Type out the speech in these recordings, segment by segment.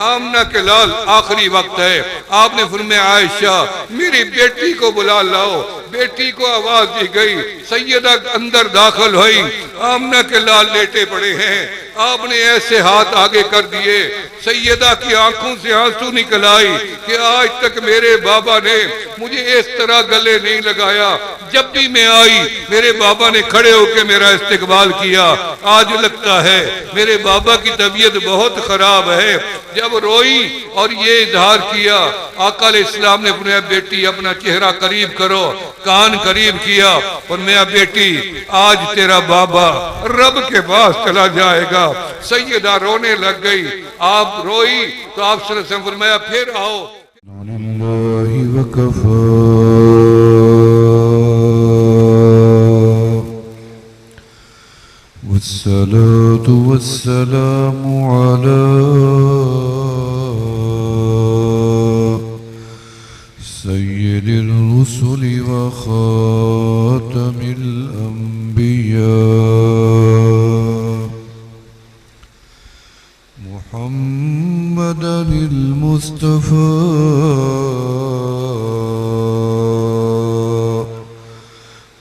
आमना के लाल आखिरी वक्त है। आपने फरमाया आयशा मेरी बेटी को बुला लाओ। बेटी को आवाज दी गई, सैयदा अंदर दाखिल हुई। आमना के लाल लेटे पड़े हैं। आपने ऐसे हाथ आगे कर दिए, सैयदा की आंखों से आंसू निकल आई कि आज तक मेरे बाबा ने मुझे इस तरह गले नहीं लगाया। जब भी मैं आई मेरे बाबा ने खड़े होकर मेरा इस्तकबाल किया। आज लगता है मेरे बाबा की तबीयत बहुत खराब है। जब रोई और ये इजहार किया, आका अलैहिस्सलाम ने फरमाया बेटी अपना चेहरा करीब करो, कान करीब किया और मैं बेटी आज तेरा बाबा रब के पास चला जाएगा। सैयदा रोने लग गई। आप रोई तो आप सल्लल्लाहु अलैहि वसल्लम ने फरमाया फिर आओ। वस्सलातु वस्सलामु अला सय्यिदिर रुसुलि व खातमिल अंबिया मुहम्मदिल मुस्तफा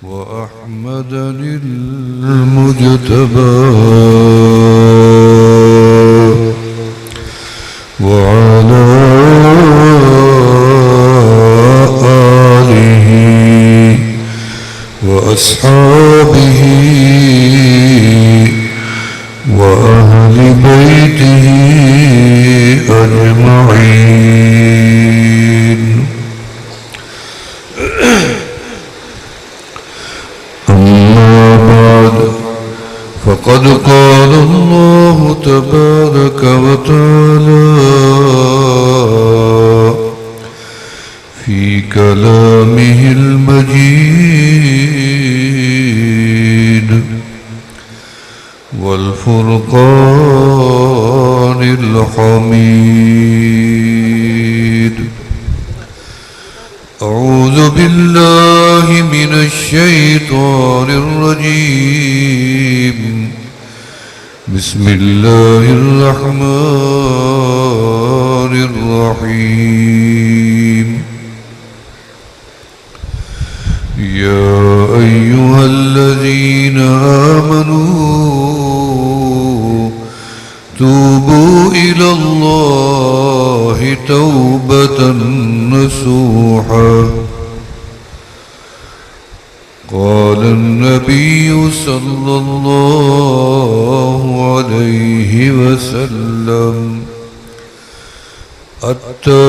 व अहमदिल मुज्तबा व अला आलिहि व अस्हाबिहि व अहलि बैतिहि अजमईन। फ़क़द क़ाल अल्लाहु तबारक व तआला फ़ी कलामिहिल मजीद वल फ़ुरक़ानिल हमीद। अऊज़ु बिल्लाहि मिनश शैतानिर रजीम। बिस्मिल्लाहिर रहमानिर रहीम। या अय्युहल्लज़ीना आमनू तूबू इलल्लाहि तौबतन नसूहा। क़ाल अन्नबिय्यु सल्लल्लाहु अलैहि वसल्लम अत्ताइबु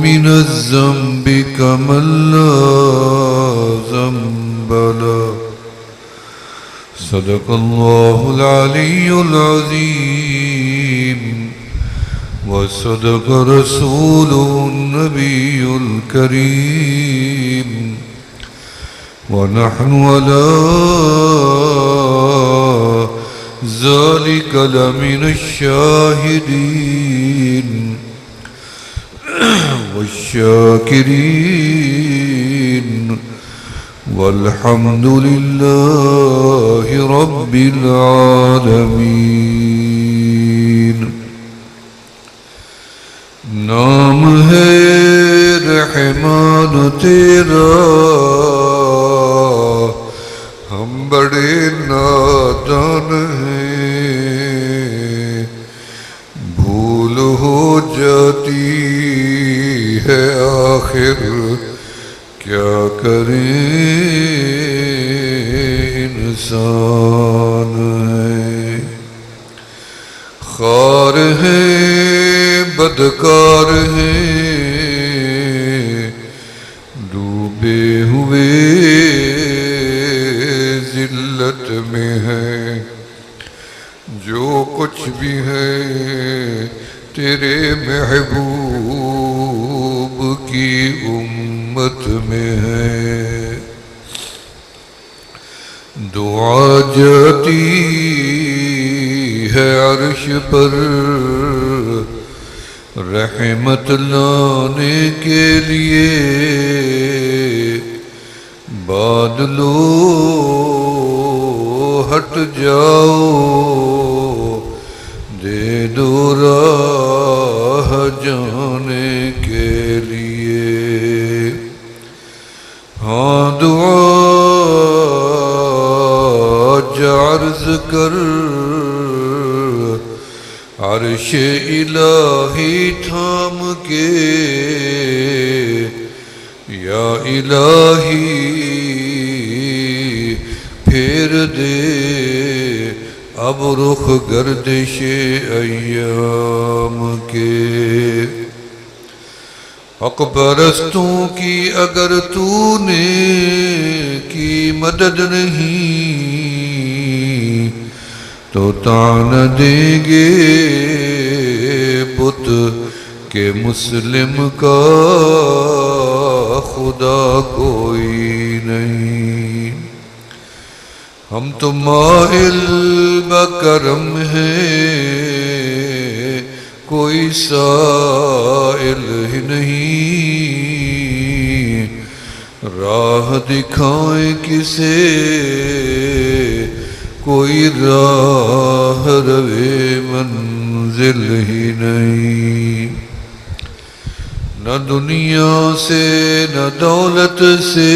मिनज़्ज़ंबि कमन ला ज़ंब लह। सदक़ल्लाहुल अलियुल अज़ीम व सदक़ रसूलुहुन नबियुल करीम व नहनु अला ज़ालिका लमिनश शाहिदीन वश्शाकिरीन वल्हम्दुलिल्लाहि रब्बिल आलमीन। नाम है रहमान तेरा, हम बड़े नादान हैं। भूल हो जाती है आखिर क्या करें इंसान है। खार है बदकार हैं, डूबे हुए जिल्लत में है। जो कुछ भी है तेरे महबूब की उम्मत में है। दुआ जाती है अर्श पर रहमत लाने के लिए। बादलो हट जाओ दे दो राह जाने के लिए। हाँ दुआ अर्ज़ कर अर्श इलाही थाम के, या इलाही फेर दे अब रुख गर्दिश अय्याम के। हक परस्तों की अगर तूने की मदद नहीं, तो तान देंगे बुत के मुस्लिम का खुदा कोई नहीं। हम तो माइल बकरम हैं, कोई साइल ही नहीं। राह दिखाएं किसे कोई राह रवे मंजिल ही नहीं। न दुनिया से न दौलत से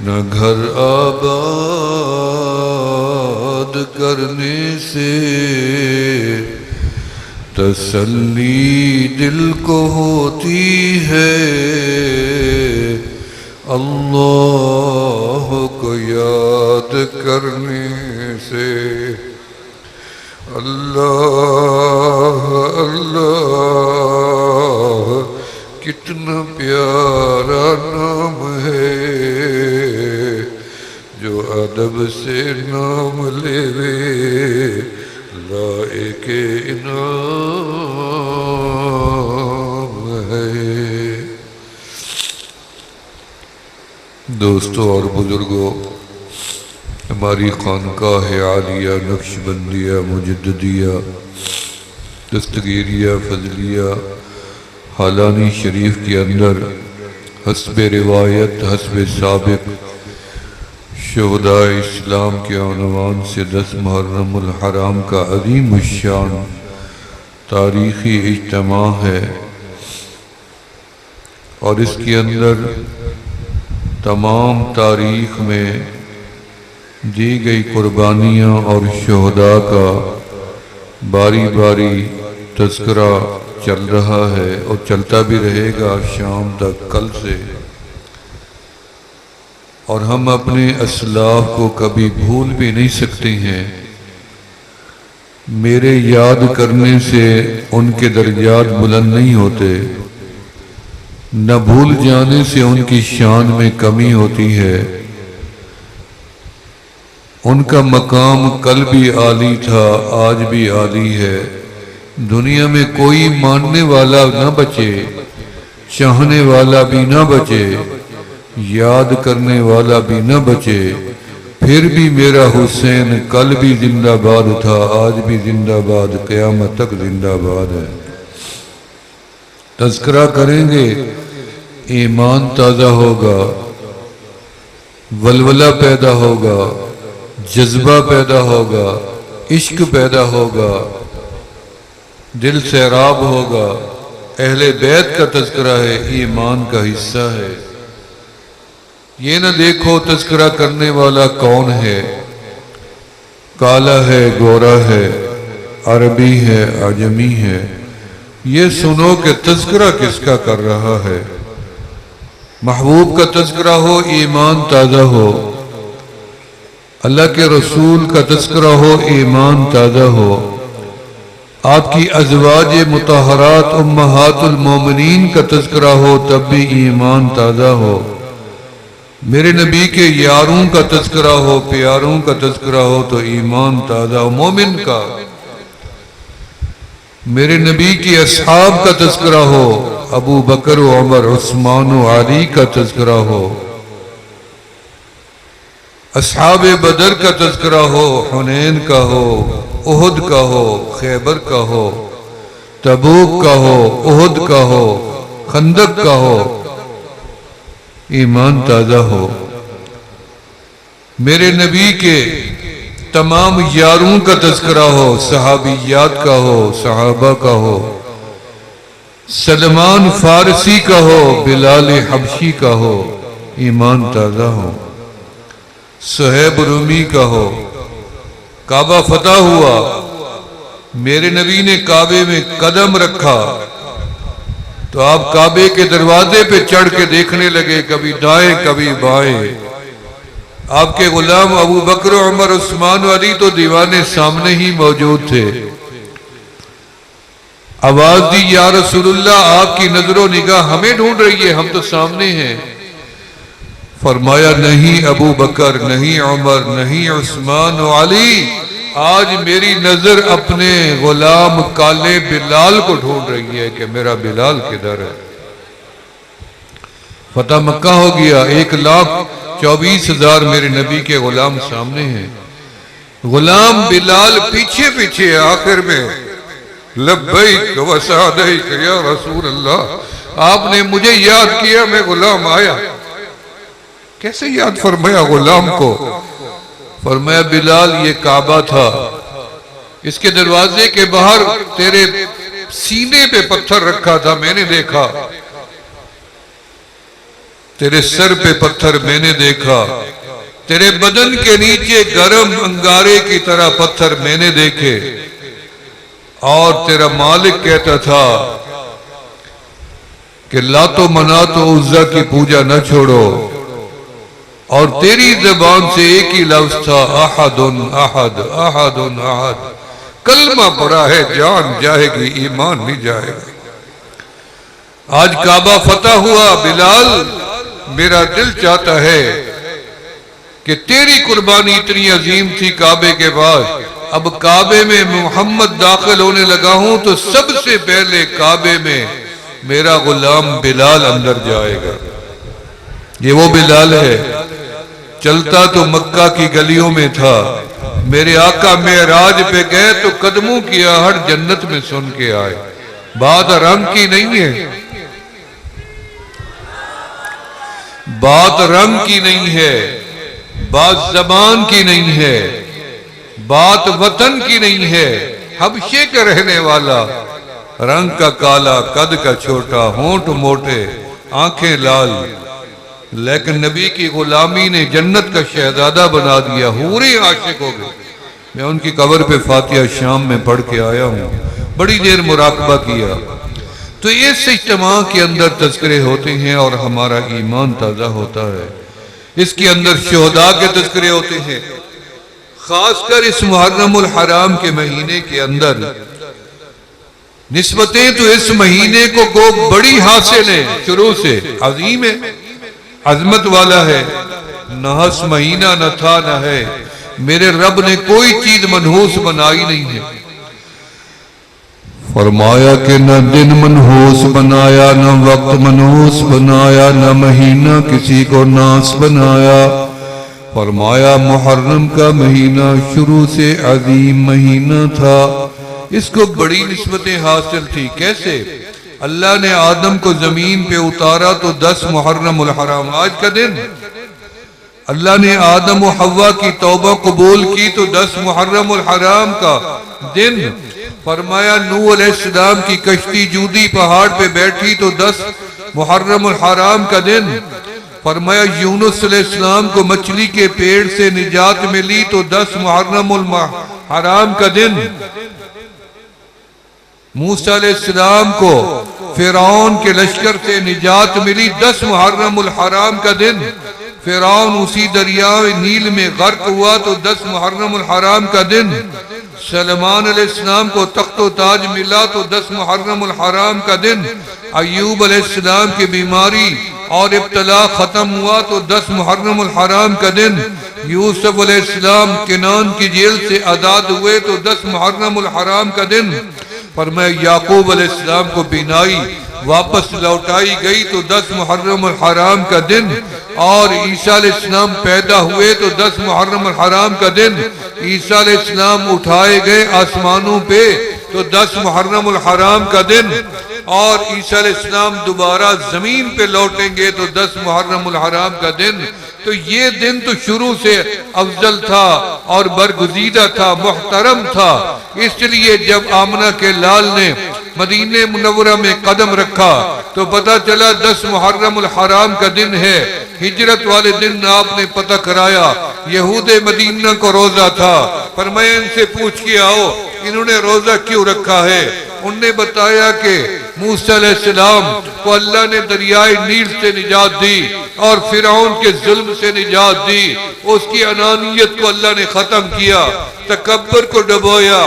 न घर आबाद करने से तसल्ली दिल को होती है, अल्लाह को याद करने से। अल्लाह अल्लाह कितना प्यारा नाम है, जो अदब से नाम लेवे लायके इनाम है। दोस्तों और बुजुर्गों, हमारी खानकाह आलिया नक्शबंदिया मुजद्दिदिया दस्तगीरिया फजलिया हालानी शरीफ के अंदर हस्ब रिवायत हस्ब साबिक शुहदा इस्लाम के उन्वान से 10 मुहर्रमुल हराम का अज़ीम शान तारीख़ी इज्तिमा है, और इसके अंदर तमाम तारीख़ में दी गई कुर्बानियाँ और शुहदा का बारी बारी तज़किरा चल रहा है और चलता भी रहेगा शाम तक कल से। और हम अपने असलाफ को कभी भूल भी नहीं सकते हैं। मेरे याद करने से उनके दर्जात बुलंद नहीं होते, न भूल जाने से उनकी शान में कमी होती है। उनका मकाम कल भी आली था, आज भी आली है। दुनिया में कोई मानने वाला न बचे, चाहने वाला भी न बचे, याद करने वाला भी न बचे, फिर भी मेरा हुसैन कल भी जिंदाबाद था, आज भी जिंदाबाद, क़यामत तक जिंदाबाद है। तज़किरा करेंगे, ईमान ताज़ा होगा, वलवला पैदा होगा, जज्बा पैदा होगा, इश्क पैदा होगा, दिल सैराब होगा। अहले बैत का तज़किरा है, ईमान का हिस्सा है। ये न देखो तज़किरा करने वाला कौन है, काला है, गोरा है, अरबी है, अजमी है। ये सुनो कि तज़किरा किसका कर रहा है। महबूब का तज़किरा हो, ईमान ताज़ा हो। अल्लाह के रसूल का तज़किरा हो, ईमान ताज़ा हो। आपकी अज़वाज मुतहरात उम्महातुल मोमिनीन का तज़किरा हो, तब भी ईमान ताज़ा हो। मेरे नबी के यारों का तज़किरा हो, प्यारों का तज़किरा हो, तो ईमान ताज़ा हो मोमिन का। मेरे नबी के असहाब का तज़किरा हो, अबू बकर, उमर, उस्मान, अली का तज़किरा हो। असहाब बदर का तज़किरा हो, हुनैन का हो, उहुद का हो, खैबर का हो, तबूक का हो, उहुद का हो, खंदक का हो। ईमान ताज़ा हो। मेरे नबी के तमाम यारों का तज़किरा हो, सहाबियात का हो, सहाबा का हो, सलमान फारसी का हो, बिलाल हबशी का हो, ईमान ताज़ा हो, सुहैब रूमी का हो। काबा फतह हुआ, मेरे नबी ने काबे में कदम रखा तो आप काबे के दरवाजे पे चढ़ के देखने लगे, कभी दाएं कभी बाएं। आपके गुलाम अबू बकर, उमर, उस्मान वाली तो दीवाने सामने ही मौजूद थे। आवाज दी, या रसूलुल्लाह, आपकी नजरों निगाह हमें ढूंढ रही है, हम तो सामने हैं। फरमाया, नहीं अबू बकर, नहीं उमर, नहीं उस्मान वाली, आज मेरी नजर अपने गुलाम काले बिलाल को ढूंढ रही है कि मेरा बिलाल किधर है। फतह मक्का हो गया, 1,24,000 मेरे नबी के गुलाम सामने हैं। गुलाम बिलाल पीछे पीछे, आखिर में लब्बैक व सअदैक या रसूल अल्लाह, आपने मुझे याद किया, मैं गुलाम आया। कैसे याद फरमाया गुलाम को? फरमाया, बिलाल, ये काबा था, इसके दरवाजे के बाहर तेरे सीने पे पत्थर रखा था, मैंने देखा, तेरे सर पे पत्थर मैंने देखा, तेरे बदन के नीचे गर्म अंगारे की तरह पत्थर मैंने देखे। और तेरा मालिक कहता था कि लातो मनातो उज़्ज़ा की पूजा न छोड़ो, और तेरी जबान से एक ही लफ्ज था, अहदुन अहद, अहदुन अहद। कलमा पड़ा है, जान जाएगी, ईमान नहीं जाएगा। आज काबा फतह हुआ, बिलाल, मेरा दिल चाहता है कि तेरी कुर्बानी इतनी अजीम थी काबे के बाद, अब काबे में मोहम्मद दाखिल होने लगा हूं तो सबसे पहले काबे में मेरा गुलाम बिलाल अंदर जाएगा। ये वो बिलाल है, चलता तो मक्का की गलियों में था, मेरे आका मेराज पे गए तो कदमों की आहट जन्नत में सुन के आए। बात रंग की नहीं है, बात रंग की नहीं है, बात जबान की नहीं है, बात वतन की नहीं है। हबशे का रहने वाला, रंग का काला, कद का छोटा, होंठ मोटे, आंखें लाल, लेकिन नबी की गुलामी ने जन्नत का शहजादा बना दिया। हूरे आशिक हो गए। मैं उनकी कब्र पे फातिहा शाम में पढ़ के आया हूँ, बड़ी देर मुराकबा किया। तो इस इज्तिमा के अंदर तज़किरे होते हैं और हमारा ईमान ताज़ा होता है। इसके अंदर शुहदा के तज़किरे होते हैं, खासकर इस मुहर्रमुल हराम के महीने के अंदर। निस्बतें तो इस महीने को बड़ी हासिल है, शुरू से अजीम है, अजमत वाला है। नहस महीना न था न है, मेरे रब ने कोई चीज मनहूस बनाई नहीं है। फरमाया कि न दिन मनहूस बनाया, न वक्त मनहूस बनाया, न महीना किसी को नास बनाया। फरमाया मुहर्रम का महीना शुरू से अजीम महीना था, इसको बड़ी निस्बतें हासिल थी। कैसे? अल्लाह ने आदम को जमीन पे उतारा तो 10 मुहर्रमुल हराम, आज का दिन। अल्लाह ने आदम और हव्वा की तौबा कबूल की तो 10 मुहर्रमुल हराम का दिन। फरमाया नूह अलैहिस्सलाम की कश्ती जूदी पहाड़ पे बैठी तो 10 मुहर्रमुल हराम का दिन। फरमाया यूनुस अलैहिस्सलाम को मछली के पेड़ से निजात मिली तो 10 मुहर्रमुल हराम का दिन। मूसा अलैहिस्सलाम को फिरौन के लश्कर से निजात मिली 10 मुहर्रमुल हराम का दिन। फिरौन उसी दरिया नील में गर्क हुआ तो 10 मुहर्रमुल हराम का दिन। सलमान अलैहिस्सलाम को तख्तो ताज मिला तो 10 मुहर्रमुल हराम का दिन। अय्यूब अलैहिस्सलाम की बीमारी और इब्तला खत्म हुआ तो 10 मुहर्रमुल हराम का दिन। यूसुफ अलैहिस्सलाम किनान की जेल से आजाद हुए तो 10 मुहर्रमुल हराम का दिन। पर मैं याकूब अलैहिस्सलाम को बीनाई वापस लौटाई गई तो 10 मुहर्रमुल हराम का दिन। और ईसा अलैहिस्सलाम पैदा हुए तो 10 मुहर्रमुल हराम का दिन। ईसा अलैहिस्सलाम उठाए गए आसमानों पे तो 10 मुहर्रमुल हराम का दिन। और ईसा अलैहिस्सलाम दोबारा जमीन पे लौटेंगे तो 10 मुहर्रमुल हराम का दिन। तो ये दिन तो शुरू से अफजल था और बरगुजीदा था, मुहतरम था। इसलिए जब आमना के लाल ने मदीने मुनव्वरा में कदम रखा तो पता चला 10 मुहर्रमुल हराम का दिन है। हिजरत वाले दिन आपने पता कराया, यहूदे मदीना को रोजा था। पर मैं इनसे पूछ के आओ इन्होंने रोजा क्यों रखा है। उनने बताया कि मूसा अलैहिस्सलाम को अल्लाह ने दरियाए नील से निजात दी और फिरौन के जुल्म से निजात दी। उसकी अनानियत को अल्लाह ने खत्म किया, तकब्बर को डबोया,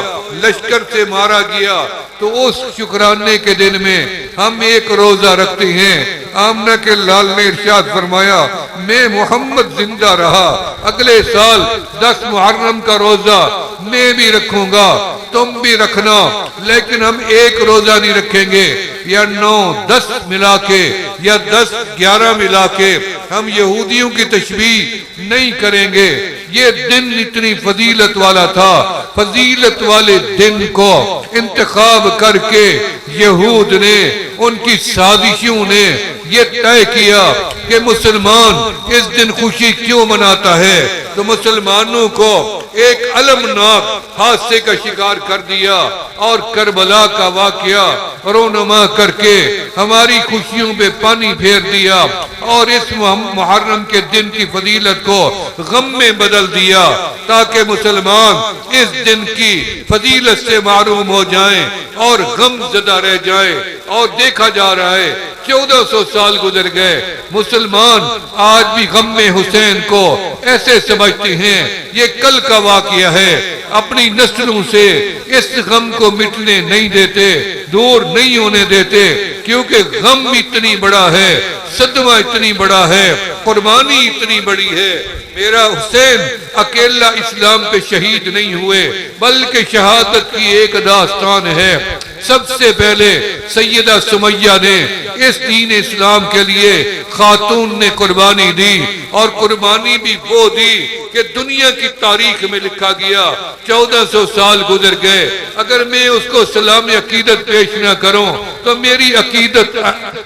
लश्कर से मारा गया। तो उस शुक्राने के दिन में हम एक रोजा रखते हैं। आमना के लाल ने इरशाद फरमाया, मैं मोहम्मद जिंदा रहा अगले साल 10 मुहर्रम का रोजा मैं भी रखूंगा, तुम भी रखना, लेकिन हम एक रोजा नहीं रखेंगे या 9, 10 मिला के या 10, 11 मिला के। हम यहूदियों की तशबीह नहीं करेंगे। ये दिन इतनी फजीलत वाला था, फजीलत वाले दिन को इंतखाब करके यहूद ने, उनकी साजिशों ने ये तय किया कि मुसलमान इस दिन खुशी क्यों मनाता है। तो मुसलमानों को एक अलमनाक हादसे का शिकार कर दिया और करबला का वाकया रोनमा करके हमारी खुशियों पे पानी फेर दिया और इस मुहर्रम के दिन की फजीलत को गम में बदल दिया, ताकि मुसलमान इस दिन की फजीलत से मारूम हो जाएं और गम ज़दा रह जाए। और देखा जा रहा है 1400 साल गुजर गए, मुसलमान आज भी गम में हुसैन को ऐसे समझते हैं ये कल का वाकया है। अपनी नस्लों से इस गम को मिटने नहीं देते, दूर नहीं होने देते, क्योंकि गम इतनी बड़ा है, सदमा इतनी बड़ा है, कुर्बानी इतनी बड़ी है। मेरा हुसैन अकेला इस्लाम पे शहीद नहीं हुए, बल्कि शहादत की एक दास्तान है। सबसे पहले सैयदा सुमैया ने इस दीन इस्लाम के लिए खातून ने कुर्बानी दी, और कुर्बानी भी वो दी कि दुनिया की तारीख में लिखा गया। 1400 साल गुजर गए, अगर मैं उसको सलाम अकीदत पेश न करूं तो मेरी अकीदत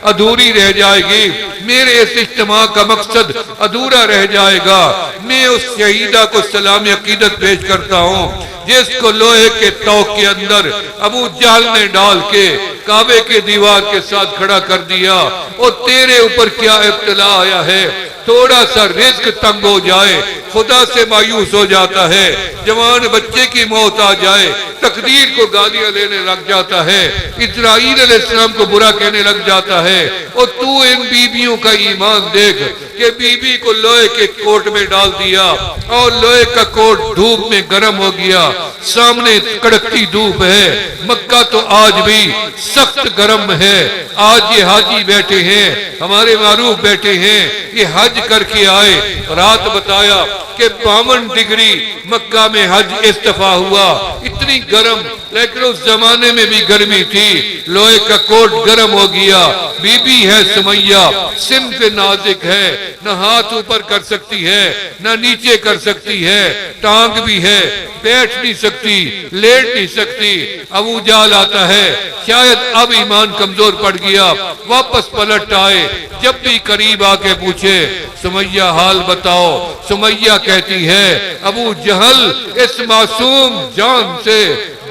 अधूरी रह जाएगी, मेरे इस इज्तिमा का मकसद अधूरा रह जाएगा। मैं उस शहीदा को सलाम अकीदत पेश करता हूँ जिसको लोहे के तौक के अंदर अबू जहल ने डाल के काबे के दीवार के साथ खड़ा कर दिया। और तेरे ऊपर क्या इब्तिला आया है, थोड़ा सा रिस्क तंग हो जाए खुदा से मायूस हो जाता है, जवान बच्चे की मौत आ जाए तकदीर को गालियां लेने लग जाता है, इस्राईल अलैहिस्सलाम को बुरा कहने लग जाता है। और तू इन बीबियों का ईमान देख कि बीबी को लोहे के कोट में डाल दिया और लोहे का कोट धूप में गर्म हो गया, सामने कड़कती धूप है। मक्का तो आज भी सख्त गर्म है। आज ये हाजी बैठे हैं, हमारे मारूफ बैठे हैं, ये हज करके आए। रात बताया कि 52 डिग्री मक्का में हज इस्तिफा हुआ, इतनी गर्म, लेकिन उस जमाने में भी गर्मी थी। लोहे का कोट गर्म हो गया। बीबी है सुमैया, सिम्त नाजुक है, न हाथ ऊपर कर सकती है न नीचे कर सकती है, टांग भी है, बैठ नहीं सकती, लेट नहीं सकती। अबू जाल आता है, शायद अब ईमान कमजोर पड़ गया, वापस पलट आए। जब भी करीब आके पूछे सुमैया हाल बताओ, सुमैया कहती है अबू जहल इस मासूम जान से,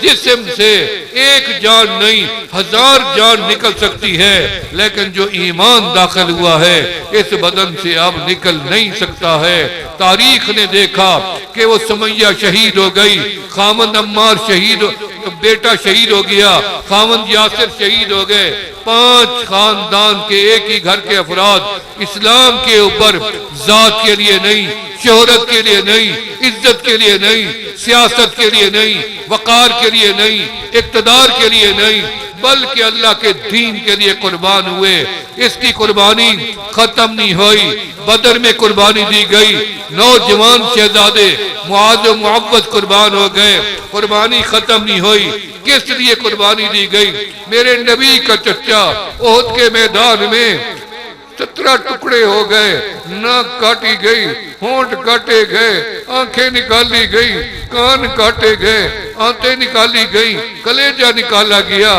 जिस्म से एक जान नहीं 1000 जान निकल सकती है, लेकिन जो ईमान दाखिल हुआ है इस बदन से अब निकल नहीं सकता है। तारीख ने देखा कि वो सुमैया शहीद हो गई, खामद अम्मार शहीद, बेटा शहीद हो गया, खामद यासिर शहीद हो गए। 5 खानदान के एक ही घर के अफराद इस्लाम के ऊपर जात के लिए नहीं, शोहरत के लिए नहीं, इज्जत के लिए नहीं, सियासत के लिए नहीं, वकार के लिए नहीं, इक्तदार के लिए नहीं, बल्कि अल्लाह के दीन के लिए कुर्बान हुए। इसकी कुर्बानी खत्म नहीं हुई। बदर में कुर्बानी दी गई, नौजवान शहजादे मुआज और मुअव्वद कुर्बान हो गए, कुर्बानी खत्म नहीं हुई। किस लिए कुर्बानी दी गई? मेरे नबी का चचा ओहद के मैदान में 17 टुकड़े हो गए, नाक काटी गई, होंठ काटे गए, आंखें निकाली गई, कान काटे गए, आंतें निकाली गई, कलेजा निकाला गया।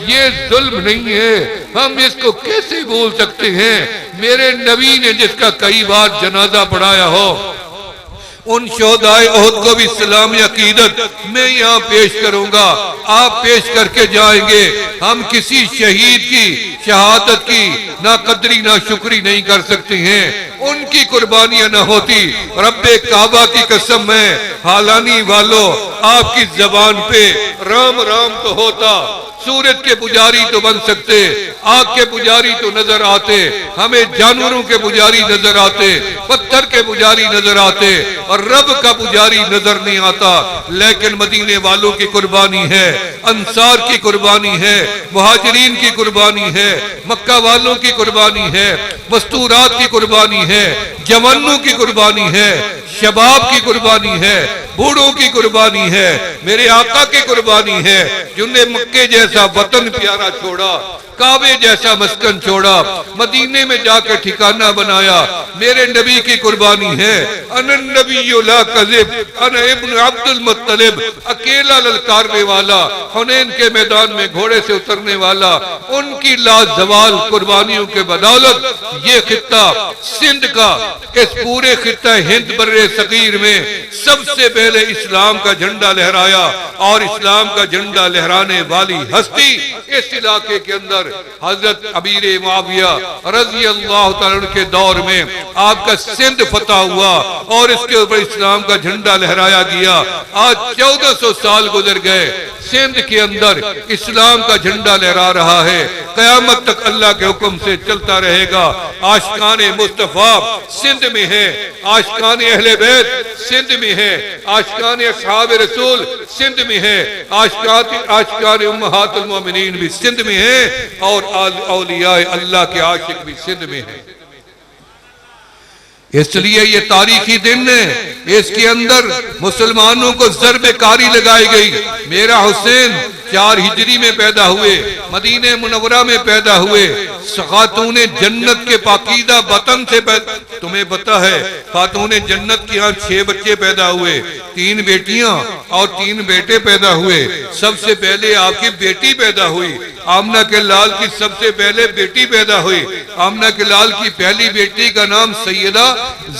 ये जुल्म नहीं है, हम इसको कैसे बोल सकते हैं? मेरे नबी ने जिसका कई बार जनाजा पढ़ाया हो, उन शोहदाए ओहद को भी सलामी अकीदत मैं यहाँ पेश करूंगा, आप पेश करके जाएंगे। हम किसी शहीद की शहादत की ना कदरी ना शुक्री नहीं कर सकते हैं। उनकी कुर्बानियां न होती, रब्बे काबा की कसम है, हालानी वालों आपकी जबान पे राम राम तो होता, सूरज के पुजारी तो बन सकते, आग के पुजारी तो नजर आते, हमें जानवरों के पुजारी नजर आते, पत्थर के पुजारी नजर आते, और रब का पुजारी नजर नहीं आता। लेकिन मदीने वालों की कुर्बानी है, अंसार की कुर्बानी है, मुहाजिरीन की कुर्बानी है, मक्का वालों की कुर्बानी है, मस्तूरात की कुर्बानी है, जवानों की कुर्बानी है, शबाब की कुर्बानी है, बूढ़ों की कुर्बानी है, मेरे आका की कुर्बानी है, जिन्हें मक्के जैसा वतन प्यारा छोड़ा, काबे जैसा मस्कन छोड़ा, मदीने में जाकर ठिकाना बनाया। मेरे नबी की कुर्बानी है। अन नबी ला कज़िब, अन इब्न अब्दुल मुत्तलिब, अकेला ललकारने वाला, हुनैन के मैदान में घोड़े से उतरने वाला, उनकी लाजवाल कुर्बानियों के बदौलत ये खित्ता सिंध का, इस पूरे खित्ता हिंद बर्रे सगीर में सबसे पहले इस्लाम का झंडा लहराया। और इस्लाम का झंडा लहराने वाली हस्ती इस इलाके के अंदर हजरत अमीर मुआविया रज़ी अल्लाह तआला के दौर में आपका सिंध फतह हुआ और इसके ऊपर इस्लाम का झंडा लहराया गया। आज 1400 साल गुजर गए, सिंध के अंदर इस्लाम का झंडा लहरा रहा है, कयामत तक अल्लाह के हुक्म से चलता रहेगा। आशिकाने मुस्तफा सिंध में है, आशिकाने अहले बैत सिंध में है, आशिकाने अस्हाब रसूल सिंध में है, आशिकाने उम्महातुल मोमिनीन भी सिंध में है, और औलियाए अल्लाह के आशिक भी सिंध में है। इसलिए ये तारीखी दिन है, इसके अंदर मुसलमानों को ज़र्बे कारी लगाई गई। मेरा हुसैन 4 हिजरी में पैदा हुए, मदीने मुनव्वरा में पैदा हुए, खातूने जन्नत के पाकीदा वतन से तुम्हें पता है खातूने जन्नत के यहाँ 6 बच्चे पैदा हुए, 3 बेटियां और 3 बेटे पैदा हुए। सबसे पहले आपकी बेटी पैदा हुई, आमना के लाल की सबसे पहले बेटी पैदा हुई। आमना के लाल की पहली बेटी का नाम सैयदा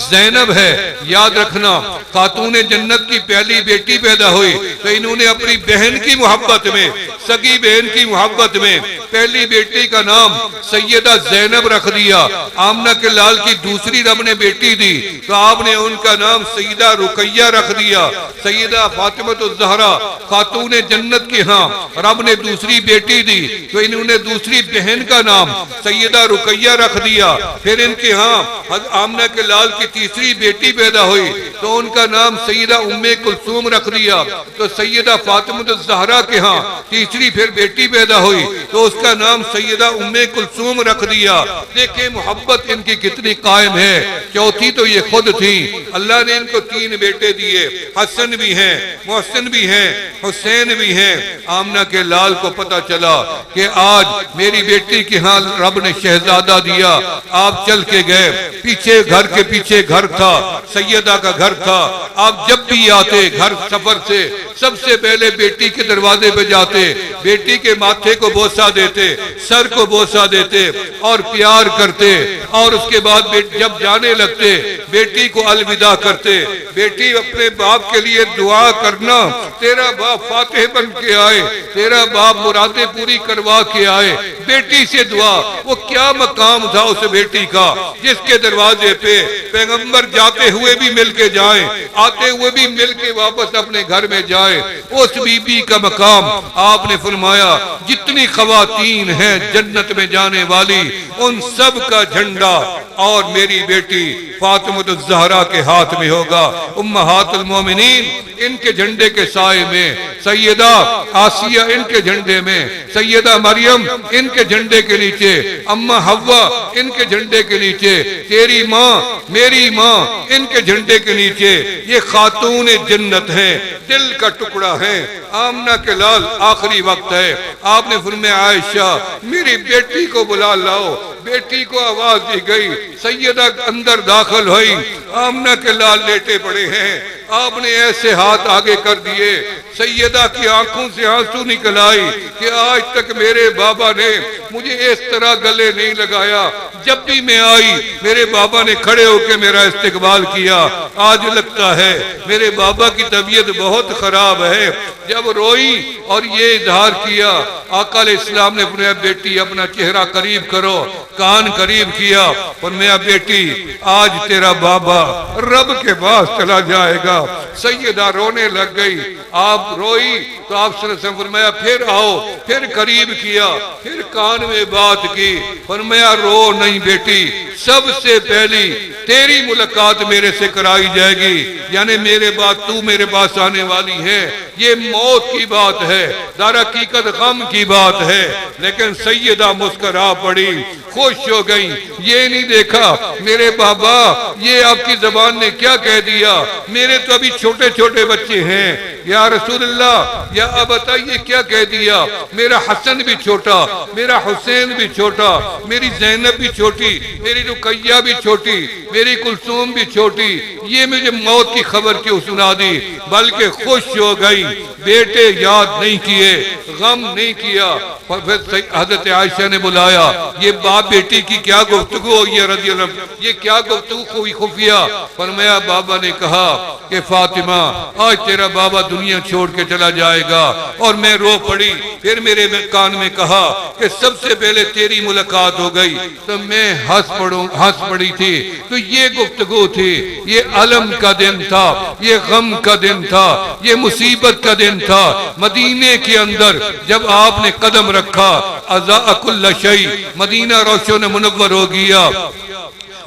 ज़ैनब है, याद रखना। खातूने जन्नत की पहली बेटी पैदा हुई तो इन्होंने अपनी बहन की मोहब्बत में, सगी बहन की मोहब्बत में पहली बेटी का नाम सैयदा ज़ैनब रख दिया। आमना के लाल की दूसरी रब ने बेटी दी तो आपने उनका नाम सैयदा रुकैया रख दिया। सैयदा फातिमा ज़हरा खातूने जन्नत के यहाँ रब ने दूसरी बेटी दी तो इन्होंने दूसरी बहन का नाम सैयदा रुकैया रख दिया। फिर इनके यहाँ आमना के लाल की तीसरी बेटी पैदा हुई तो उनका नाम सैयदा उम्मे कुलसूम रख दिया। तो सैयदा फातिमा ज़हरा के यहाँ तीसरी फिर बेटी पैदा हुई तो उसका नाम सैयदा उम्मे कुलसूम रख दिया। देखे मोहब्बत इनकी कितनी कायम है। चौथी तो ये खुद थी, अल्लाह ने इनको 3 बेटे दिए, हसन भी हैं, मोहसिन भी हैं, हुसैन भी हैं। आमना के लाल को पता चला कि आज मेरी बेटी के यहाँ रब ने शहजादा दिया। आप चल के गए, पीछे घर के पीछे घर था, सैयदा का घर था। आप जब भी आते घर सफर से सबसे पहले बेटी के दरवाजे पे जाते, बेटी के माथे को बोसा देते, सर को बोसा देते और प्यार करते, और उसके बाद जब जाने लगते बेटी को अलविदा करते। बेटी अपने बाप के लिए दुआ करना, तेरा बाप फातिह बन के आए, तेरा बाप मुरादें पूरी करवा के आए। बेटी से दुआ, वो क्या मकाम था उस बेटी का जिसके दरवाजे पे पैगंबर जाते हुए भी मिल के जाए, आते हुए भी मिल के वापस अपने घर में जाए। उस बीबी का मकाम आपने फरमाया जितनी खवातीन हैं जन्नत में जाने वाली उन सब का झंडा और मेरी बेटी फातिमा ज़हरा के हाथ में होगा। उम्महातुल मोमिनीन इनके झंडे के साए में, सैयदा आसिया इनके झंडे में, सैयदा मरियम इनके झंडे के नीचे, अम्मा हव्वा इनके झंडे के नीचे, तेरी माँ मेरी माँ इनके झंडे के नीचे। ये खातून जन्नत हैं, दिल का टुकड़ा है। आमना के लाल आखिरी वक्त है, आपने फरमाया आयशा मेरी बेटी को बुला लाओ, बेटी को आवाज दी गई, सैयदा अंदर दाखिल हुई, आमना के लाल लेटे पड़े हैं। आपने ऐसे हाथ आगे कर दिए, सैयदा की आंखों से आंसू निकल आई कि आज तक मेरे बाबा ने मुझे इस तरह गले नहीं लगाया। जब भी मैं आई मेरे बाबा ने खड़े होकर मेरा इस्तकबाल किया। आज लगता है मेरे बाबा की तबीयत बहुत खराब है। जब रोई और ये इजहार किया, आका अलैहिस्सलाम ने अपने बेटी अपना चेहरा करीब करो, कान करीब किया और मैं बेटी आज तेरा बाबा रब के पास चला जाएगा। सैयदा रोने लग गई। आप रोई तो आप फरमाया फिर आओ, फिर करीब किया, फिर कान में बात की, फरमाया रो नहीं बेटी, सबसे पहली तेरी मुलाकात मेरे से कराई जाएगी, यानी मेरे बाद तू मेरे पास आने वाली है। ये मौत की बात है, दर हकीकत गम की बात है। लेकिन सैयदा मुस्कुरा पड़ी, खुश हो गई। ये नहीं देखा मेरे बाबा ये आपकी जबान ने क्या कह दिया, मेरे तो अभी छोटे छोटे बच्चे हैं, या रसूलल्लाह या अब बताइए क्या कह दिया। मेरा हसन भी छोटा, मेरा हुसैन भी छोटा, मेरी जैनब भी छोटी, मेरी रुकैया भी छोटी, मेरी कुलसूम भी छोटी, ये मुझे मौत की खबर क्यों सुना दी। बल्कि खुश हो गई, बेटे याद नहीं किए, गम नहीं किया। फिर हजरत आयशा ने बुलाया, ये बाप बेटी की क्या गुफ्तगू हुई है रज़ी अल्लाह, ये क्या गुफ्तगू हुई खुफिया। फरमाया बाबा ने कहा कि फातिमा आज तेरा बाबा दुनिया छोड़ के चला जाएगा, और मैं रो पड़ी। फिर मेरे कान में कहा कि सबसे पहले तेरी मुलाकात हो गई, तो मैं हंस पड़ी थी। तो ये गुफ्तगू थी, ये अलम का दिन था, ये गम का दिन था, ये मुसीबत का दिन था। मदीने के अंदर जब आपने कदम रखा, अज़ा कुल्ल शै, मदीना रोशन मुनव्वर हो गया।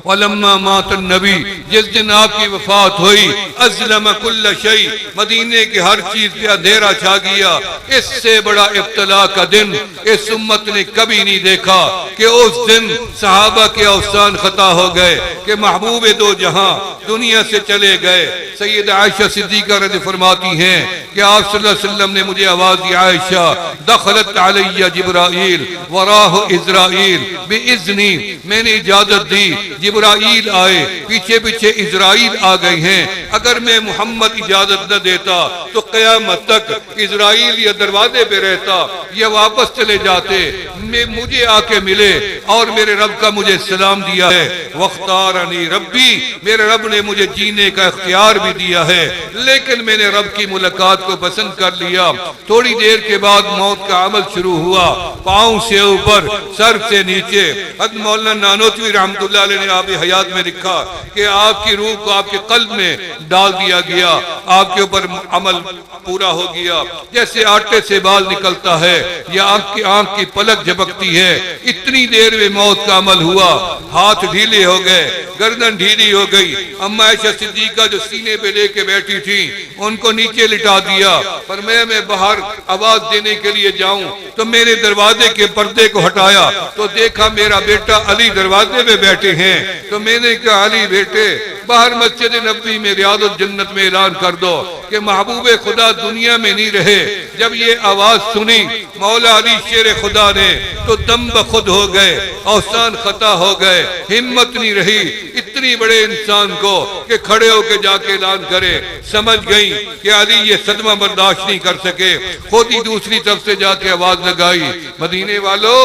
वलम्मा मात नबी, जिस दिन आपकी वफात हुई, अज़लम कुल्ल शै, मदीने की हर चीज पे अंधेरा छा गया। इससे बड़ा इब्तला का दिन इस उम्मत ने कभी नहीं देखा कि उस दिन सहाबा के अवसान खता हो गए कि महबूब दो जहां दुनिया से चले गए। सैयद आयशा सिद्दीका रज़ी फरमाती हैं कि आप सल्लल्लाहु अलैहि वसल्लम ने मुझे आवाज दी, आयशा दखलत अलैया जिब्राइल वराह इज़राइल बिइज़्नी, मैंने इजाजत दी, जिब्राइल आए, पीछे पीछे इज़राइल आ गए हैं। अगर मैं मोहम्मद इजाजत न देता तो क़यामत तक इज़राइल या दरवाजे पे रहता या वापस चले जाते। मैं मुझे आके मिले और मेरे रब का मुझे सलाम दिया है। वख्तारनी रब्बी, मेरे रब ने मुझे जीने का इख्तियार भी दिया है, लेकिन मैंने रब की मुलाकात को पसंद कर लिया। थोड़ी देर के बाद मौत का अमल शुरू हुआ, पाँव से ऊपर सर से नीचे। हज़रत मौलाना नानोतवी रहमतुल्लाह अलैह ने आप हयात में लिखा कि आपकी रूह को आपके कल्ब में डाल दिया गया, आपके ऊपर अमल पूरा हो गया। जैसे आटे से बाल निकलता है या आपकी आंख की पलक झपकती है, इतनी देर में मौत का अमल हुआ। हाथ ढीले हो गए, गर्दन ढीली हो गई। अम्मा आयशा सिद्दीका जो सीने पे लेके बैठी थी, उनको नीचे लिटा दिया। पर मैं बाहर आवाज देने के लिए जाऊं तो मेरे दरवाजे के पर्दे को हटाया तो देखा मेरा बेटा अली दरवाजे पे बैठे हैं। तो मैंने कहा अली बेटे, बाहर मस्जिद नबी में रियादुल जन्नत में ऐलान कर दो कि महबूबे खुदा दुनिया में नहीं रहे। जब ये आवाज सुनी मौला अली शेर खुदा ने तो दम बखुद हो गए, औसान खता हो गए, हिम्मत नहीं रही इतनी बड़े इंसान को कि खड़े होकर जाके ऐलान करे। समझ गई कि अली ये सदमा बर्दाश्त नहीं कर सके, खुद ही दूसरी तरफ से जाके आवाज लगाई, मदीने वालों,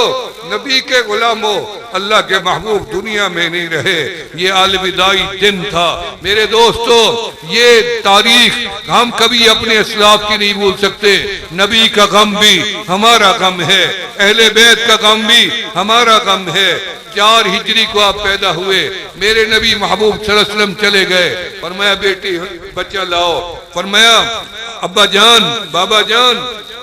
नबी के गुलामों, अल्लाह के महबूब दुनिया में नहीं रहे। ये अलविदाई दिन था। मेरे दोस्तों, ये तारीख हम कभी अपने असलाफ की नहीं भूल सकते। नबी का गम भी हमारा गम है, अहले बैत का गम भी हमारा गम है। 4 हिजरी को आप पैदा हुए, मेरे नबी महबूब सल्लल्लाहु अलैहि वसल्लम चले गए। फरमाया बेटी बच्चा लाओ। फरमाया अब्बा जान, बाबा जान,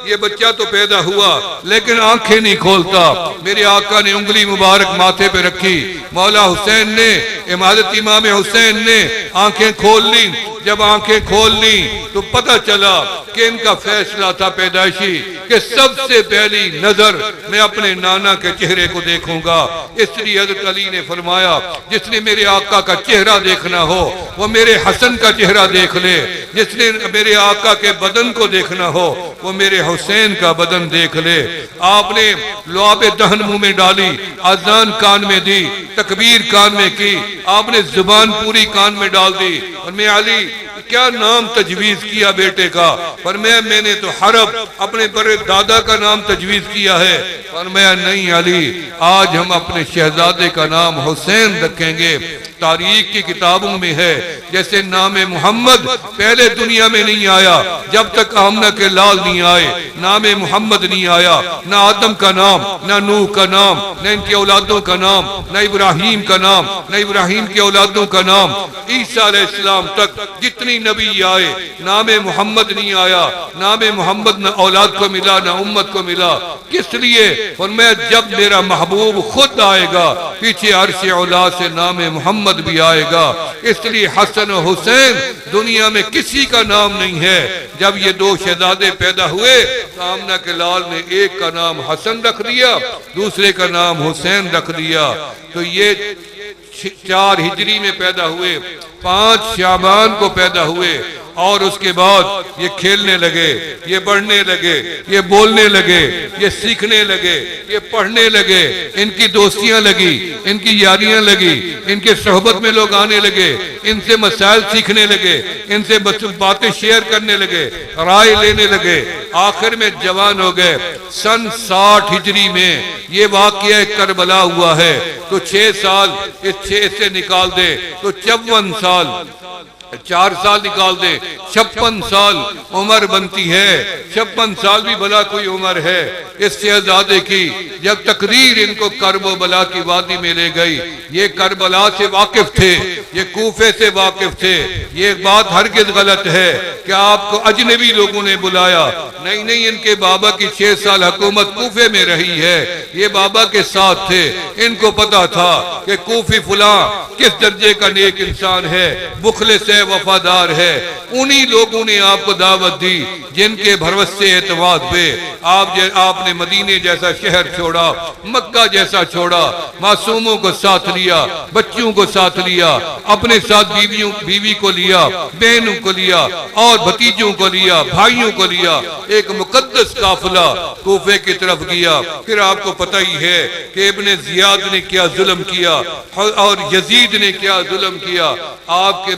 ये बच्चा तो पैदा हुआ लेकिन आंखें नहीं खोलता। मेरे आका ने उंगली मुबारक माथे पे रखी, मौला हुसैन ने हज़रत इमाम हुसैन ने आंखें खोल ली। जब आंखें खोल ली तो पता चला कि इनका फैसला था पैदाइशी कि सबसे पहली नजर मैं अपने नाना के चेहरे को देखूंगा। इसलिए हज़रत अली ने फरमाया, जिसने मेरे आका का चेहरा देखना हो वो मेरे हसन का चेहरा देख ले, जिसने मेरे आका के बदन को देखना हो वो मेरे हुसैन का बदन देख ले। आपने लुआब दहन मुंह में डाली, अजान कान में दी, तकबीर कान में की, आपने जुबान पूरी कान में डाल दी। और मैं अली क्या नाम तजवीज किया बेटे का? पर मैंने तो हरब अपने बड़े दादा का नाम तजवीज किया है। पर मैं नहीं अली, आज हम अपने शहजादे का नाम हुसैन रखेंगे। तारीख की किताबों में है जैसे नाम मोहम्मद पहले दुनिया में नहीं आया जब तक आमना के लाल नहीं आए, नाम मोहम्मद नहीं आया, ना आदम का नाम, ना नूह का नाम, न इनकी औलादों का नाम, न इब्राहिम का नाम, न इब्राहिम की औलादों का नाम। ईसा अलैहिस्सलाम तक जितनी नबी आए नाम मोहम्मद नहीं आया। नाम मोहम्मद न औलाद को मिला न उम्मत को मिला। किस लिए? और मैं जब मेरा महबूब खुद आएगा पीछे अर्श औलाद से नाम मोहम्मद भी आएगा। इसलिए हसन और हुसैन दुनिया में किसी का नाम नहीं है। जब ये दो शहजादे पैदा हुए तो आमना के लाल ने एक का नाम हसन रख दिया, दूसरे का नाम हुसैन रख दिया। तो ये 4 हिजरी में पैदा हुए, 5 शाबान को पैदा हुए और उसके बाद ये खेलने लगे, ये बढ़ने लगे, ये बोलने लगे, ये सीखने लगे, ये पढ़ने लगे, इनकी दोस्तियां लगी, इनकी यारियां लगी, इनके सोहबत में लोग आने लगे, इनसे मसाइल सीखने लगे, इनसे बातें शेयर करने लगे, राय लेने लगे, आखिर में जवान हो गए। सन 60 हिजरी में ये वाकया करबला हुआ है। तो 6 साल इस 6 से निकाल दे तो 54 साल, 4 साल निकाल दे 56 साल उम्र बनती है। 56 साल भी भला कोई उम्र है इस शहजादे की। जब तकदीर इनको करबो बला की वादी में ले गई, ये करबला से वाकिफ थे, ये कूफे से वाकिफ थे। ये बात हरगिज़ गलत है कि आपको अजनबी लोगों ने बुलाया। नहीं नहीं, इनके बाबा की 6 साल हुकूमत कूफे में रही है, ये बाबा के साथ थे। इनको पता था कि कूफी फुला किस दर्जे का नेक इंसान है, मुखलिस है, वफादार है। उन्हीं लोगों ने आपको दावत दी जिनके भरोसे एतवाद पे आपने मदीने जैसा शहर छोड़ा, मक्का जैसा छोड़ा, मासूमों को साथ लिया, बच्चों को साथ लिया, अपने साथ बीवी को लिया, बहनों को लिया और भतीजों को लिया, भाइयों को लिया। एक मुकद्दस काफिला कूफे की तरफ गया। फिर आपको पता ही है कि इब्ने जियाद ने क्या जुल्म किया और यजीद ने क्या जुल्म किया।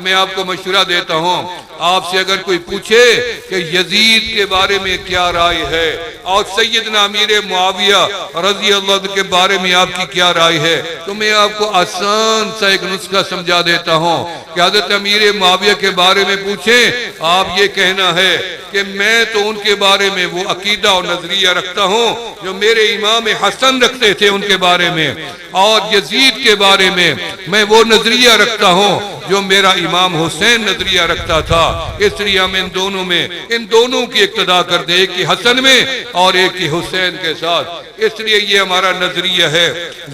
मैं आपको मशवरा देता हूँ, आपसे अगर कोई पूछे कि यजीद के बारे में क्या राय है और सैयदना अमीर मुआविया रजी अल्लाह के बारे में आपकी क्या राय है, तो मैं आपको आसान सा एक नुस्खा समझा देता हूँ कि हज़रत अमीर मुआविया के बारे में पूछे, आप ये कहना है कि मैं तो उनके बारे में वो अकीदा और नजरिया रखता हूँ जो मेरे इमाम हसन रखते थे उनके बारे में, और यजीद के बारे में मैं वो नजरिया रखता हूँ जो मेरा इमाम हुसैन नजरिया रखता था। इसलिए हम इन दोनों की इक्तदा कर दे, एक की हसन में और एक की हुसैन के साथ। इसलिए ये हमारा नजरिया है।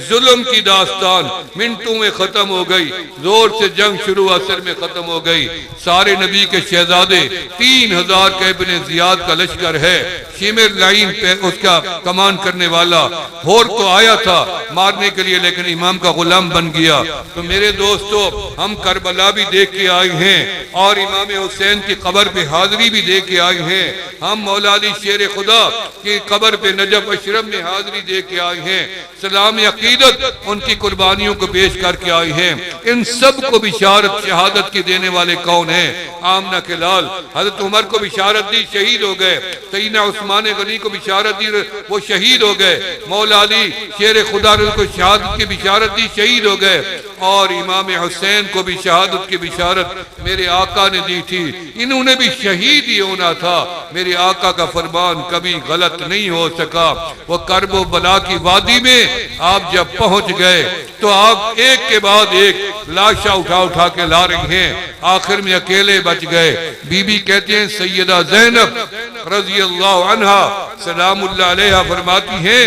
जुल्म की दास्तान मिनटों में खत्म हो गई, जोर से जंग शुरू असर में खत्म हो गई। सारे नबी के शहजादे 3000 के इब्ने जियाद का लश्कर है, शिमर लाइन पे उसका कमान करने वाला होर तो आया था मारने के लिए, लेकिन इमाम का गुलाम बन गया। तो मेरे दोस्तों, हम करबला भी देख के आए हैं और इमाम हुसैन की कब्र पे हाजिरी भी दे के आए हैं। हम मौला अली शेर खुदा की कब्र पे नजफ अशरफ में हाजिरी दे के आए हैं। सलाम अकीदत उनकी कुर्बानियों को पेश करके आए हैं। इन सब को बिशारत शहादत की देने वाले कौन हैं? आमना के लाल। हजरत उमर को बिशारत दी, शहीद हो गए। सैयदना उस्मान गनी को बिशारत दी, वो शहीद हो गए। मौला अली शेर खुदा ने उनको शहादत की बिशारत दी, शहीद हो गए। और इमाम हुसैन को भी शहादत की बिशारत मेरे आका ने दी थी, इन्होंने भी शहीद ही होना था। मेरे आका का फरमान कभी गलत नहीं हो सका। वो करबो बला की वादी में आप जब पहुंच गए तो आप एक के बाद एक लाशा उठा के ला रही हैं, आखिर में अकेले बच गए। बीबी कहते हैं सैयदा ज़ैनब रज़ी अल्लाह अन्हा सलामुल्लाह अलैहा फरमाती हैं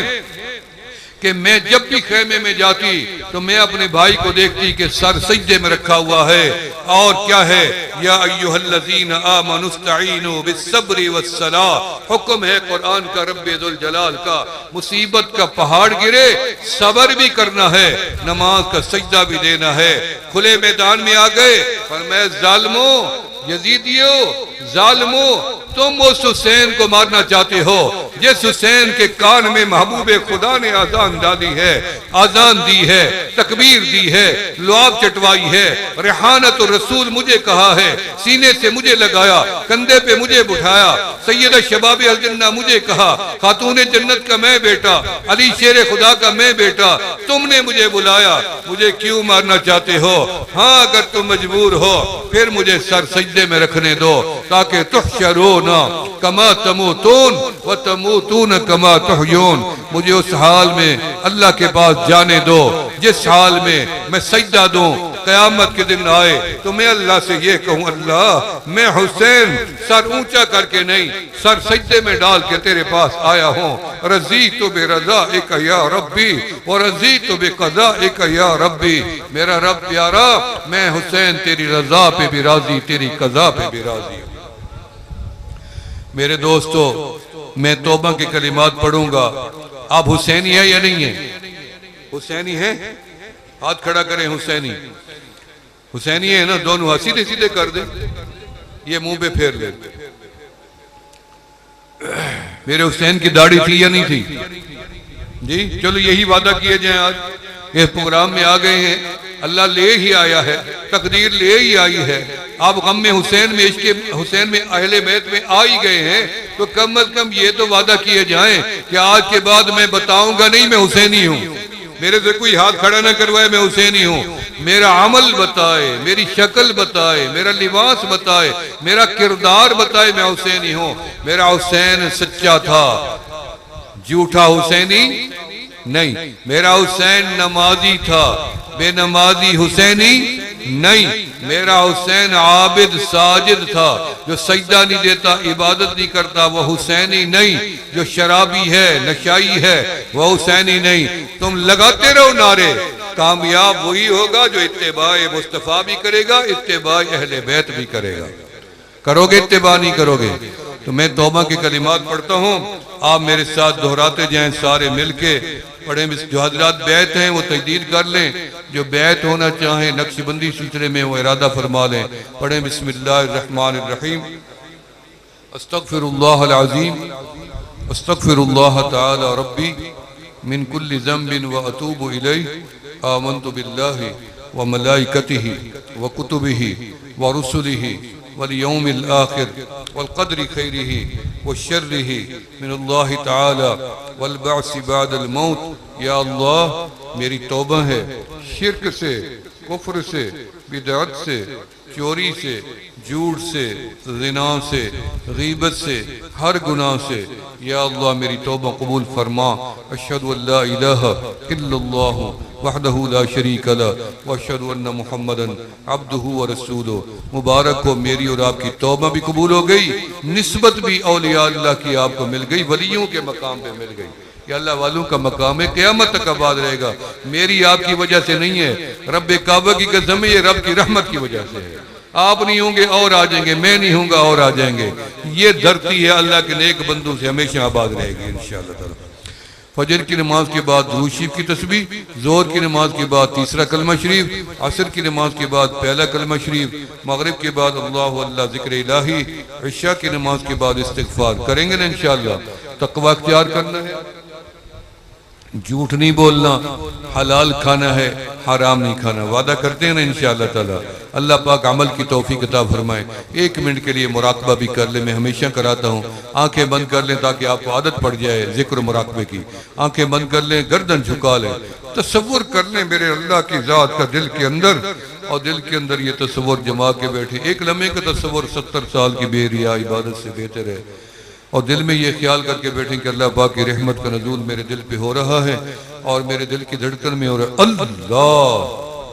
कि मैं जब भी खेमे में जाती तो मैं अपने भाई को देखती कि सर सजदे में रखा हुआ है। और क्या है, या अय्युहल्लज़ीना आमनुस्तईनु बिस्सब्रि वस्सलाह, हुक्म है कुरान का, रब्बे जुल जलाल का। मुसीबत का पहाड़ गिरे सब्र भी करना है, नमाज का सजदा भी देना है। खुले मैदान में आ गए, फरमाया जालिमो, यजीदियो, जालिमो, तुम उस हुसैन को मारना चाहते हो जिस हुसैन के कान में महबूबे खुदा ने आजान डाली है, आजान दी है, तकबीर दी है, लुआब चटवाई है, रेहानत और रसूल मुझे कहा है, सीने से मुझे लगाया, कंधे पे मुझे बिठाया, सैयद शबाब अल जन्ना मुझे कहा, खातून जन्नत का मैं बेटा, अली शेर खुदा का मैं बेटा, तुमने मुझे बुलाया, मुझे क्यों मारना चाहते हो? हाँ, अगर तुम मजबूर हो फिर मुझे सर सजदे में रखने दो, ताकि तुहशरून कमा तमूतून व तमूतून कमा तुहयून, मुझे उस हाल में अल्लाह के पास जाने दो जिस हाल में मैं सजदा दूं। कयामत के दिन आए तो मैं अल्लाह से ये कहूं, अल्लाह मैं हुसैन सर ऊंचा करके नहीं, सर सजदे में डाल के तेरे पास आया हूं। रजी तो बेरजा एक या रब्बी और रजी तो बेकजा एक या रब्बी, मेरा रब प्यारा, मैं हुसैन तेरी रजा पे भी राजी, तेरी कजा पे भी राजी। मेरे दोस्तों, मैं तौबा के कलिमात पढ़ूंगा, आप हुसैनी है या नहीं है? हुसैनी है? हाथ खड़ा करें। हुसैनी, हुसैनी है ना? दोनों हाथ सीधे सीधे कर दे, ये मुंह पे फेर ले। मेरे हुसैन की दाढ़ी थी या नहीं थी? जी, चलो यही वादा किए जाए। आज इस प्रोग्राम में आ गए हैं, अल्लाह ले ही आया है, तकदीर ले ही आई है। आप गम में हुसैन में, इश्क हुसैन में, अहले बैत में आ ही गए हैं, तो कम अज कम ये तो वादा किए जाएं कि आज के बाद मैं बताऊंगा नहीं मैं हुसैनी हूँ। मेरे से कोई हाथ खड़ा ना करवाए मैं हुसैनी हूँ। मेरा अमल बताए, मेरी शक्ल बताए, मेरा लिबास बताए, मेरा किरदार बताए मैं हुसैनी हूँ। मेरा हुसैन सच्चा था, झूठा हुसैनी नहीं। मेरा हुसैन नमाजी था, बेनमाजी हुसैनी नहीं। मेरा हुसैन आबिद साजिद था, जो सजदा नहीं देता, इबादत नहीं करता, वह हुसैनी नहीं। जो शराबी है, नशाई है, वह हुसैनी नहीं। तुम लगाते रहो नारे, कामयाब वही होगा जो इत्तेबाए मुस्तफा भी करेगा, इत्तेबाए अहले बैत भी करेगा। करोगे इत्तेबा नहीं करोगे? तो मैं तौबा के कलिमात पढ़ता हूँ, आप मेरे साथ दोहराते जाएं, सारे मिलके पढ़े। जो हजरात बैत हैं वो तजदीद कर लें, जो बैत होना चाहें नक्शबंदी सिलसिले में वो इरादा फरमा लें। पढ़े बिस्मिल्लाहिर्रहमानिर्रहीम। अस्तगफिरुल्लाह अज़ीम, अस्तगफिरुल्लाह तआला रब्बी मिन कुल्लि ज़ंबिन व अतूबु इलैहि। आमन्तु बिल्लाहि व मलाइकतिहि व कुतुबिहि व रुसुलिहि वल यौमिल आखिर वल क़द्रि खैरिहि व शर्रिहि मिनल्लाहि तआला वल बअस बअदल मौत। या अल्लाह, मेरी तौबा है शिर्क से, कुफ्र से, बिदअत से, चोरी से, झूठ से, ज़िना से, गीबत से, हर गुनाह से। या अल्लाह, मेरी तौबा कबूल फरमा। अशहदु अल्ला इलाहा इल्लल्लाहु वहदहु ला शरीक लह व अशहदु अन्ना मुहम्मदन अब्दुहु व रसूलुहु। मुबारक हो, मेरी और आपकी तौबा भी कबूल हो गई, निस्बत भी औलिया अल्लाह की आपको मिल गई, वलियों के मकाम पे मिल गई। कि अल्लाह वालों का मकाम है, क़यामत तक आबाद रहेगा। मेरी आपकी वजह से नहीं है, रब काबा की कसम है, ये रब की रहमत की वजह से है। आप नहीं होंगे और आ जाएंगे, मैं नहीं होऊंगा और आ जाएंगे। ये धरती है अल्लाह के नेक बंदों से हमेशा आबाद रहेगी इंशाअल्लाह ताला। फजर की नमाज के बाद दुरूद शरीफ की तस्बीह, जोहर की नमाज के बाद तीसरा कलमा शरीफ, असर की नमाज के बाद पहला कलमा शरीफ, मगरिब के बाद अल्लाहु अल्लाह जिक्र इलाही, इशा की नमाज के बाद इस्तिगफार करेंगे ना इंशाअल्लाह। तकवा इख्तियार करना है, झूठ नहीं बोलना, हलाल खाना है, हराम नहीं खाना। वादा करते हैं ना इंशाअल्लाह ताला। अल्लाह पाक अमल की तौफीक अता फरमाए। एक मिनट के लिए मुराकबा भी कर ले, मैं हमेशा कराता हूँ। आंखें बंद कर लें ताकि आपको आदत पड़ जाए जिक्र मुराकबे की। आंखें बंद कर लें, गर्दन झुका लें, तसव्वुर कर लें मेरे अल्लाह की जात का दिल के अंदर, और दिल के अंदर ये तसव्वुर जमा के बैठे। एक लम्हे का तसव्वुर 70 साल की बेरिया इबादत से बेहतर है। और दिल में ये ख्याल करके बैठें कि अल्लाह पाक की रहमत का नज़ूल मेरे दिल पे हो रहा है और मेरे दिल की धड़कन में हो रहा है। अल्लाह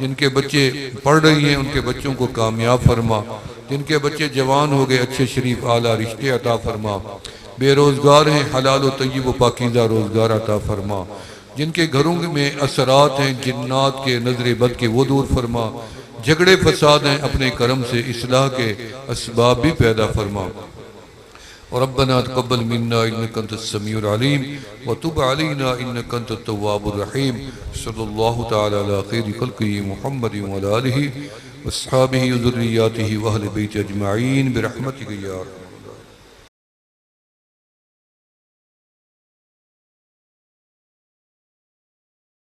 जिनके बच्चे पढ़ रही हैं उनके बच्चों को कामयाब फरमा, जिनके बच्चे जवान हो गए अच्छे शरीफ आला रिश्ते अता फरमा, बेरोज़गार हैं हलाल व तय्यब व पाकीज़ा रोज़गार अता फरमा, जिनके घरों में असरात हैं जिन्नात के नजर बद के वो दूर फरमा, झगड़े फसाद हैं अपने करम से इस्लाह के असबाब भी पैदा फरमा। और रब्बना तक़ब्बल मिन्ना इन्नका अंतस समीउल अलीम व तुब अलैना इन्नका अंतत तव्वाबुर रहीम। सल्लल्लाहु तआला अला खैरि खल्क़िही मुहम्मदिन व अला आलिहि व अस्हाबिही व ज़ुर्रिय्यातिही व अहलि बैतिही अजमईन बिरहमतिका या